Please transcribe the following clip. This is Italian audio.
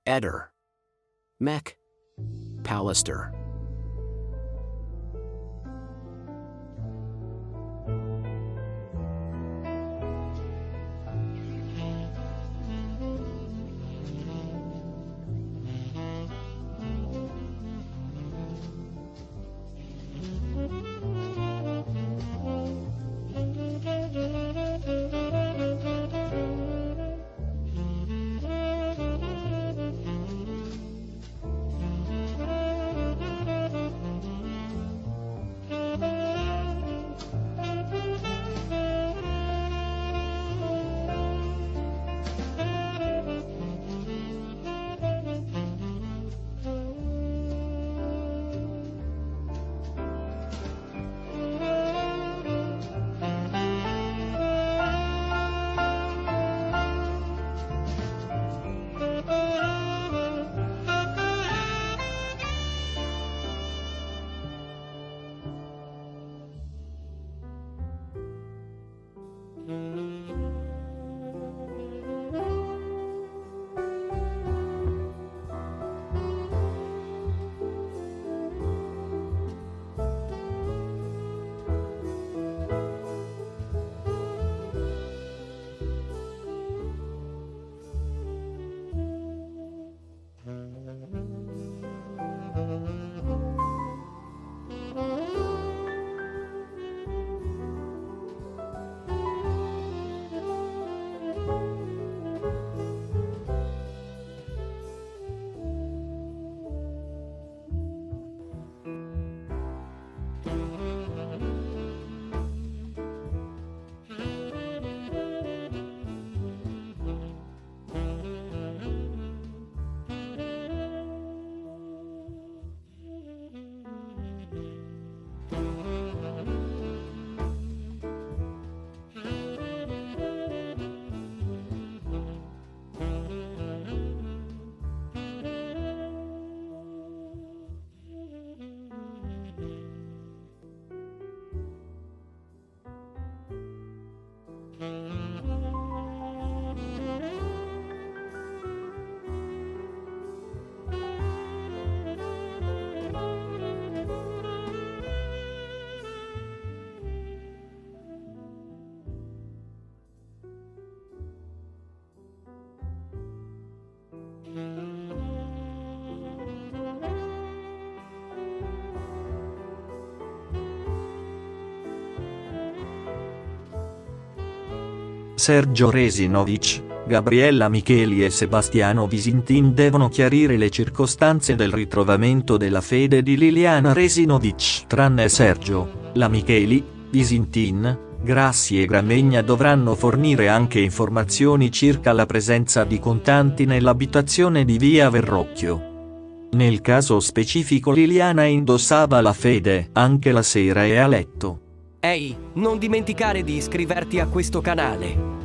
Eder. Mech. Pallister. Sergio Resinovic, Gabriella Micheli e Sebastiano Visintin devono chiarire le circostanze del ritrovamento della fede di Liliana Resinovic. Tranne Sergio, la Micheli, Visintin, Grassi e Gramegna dovranno fornire anche informazioni circa la presenza di contanti nell'abitazione di via Verrocchio. Nel caso specifico Liliana indossava la fede anche la sera e a letto. Ehi, non dimenticare di iscriverti a questo canale.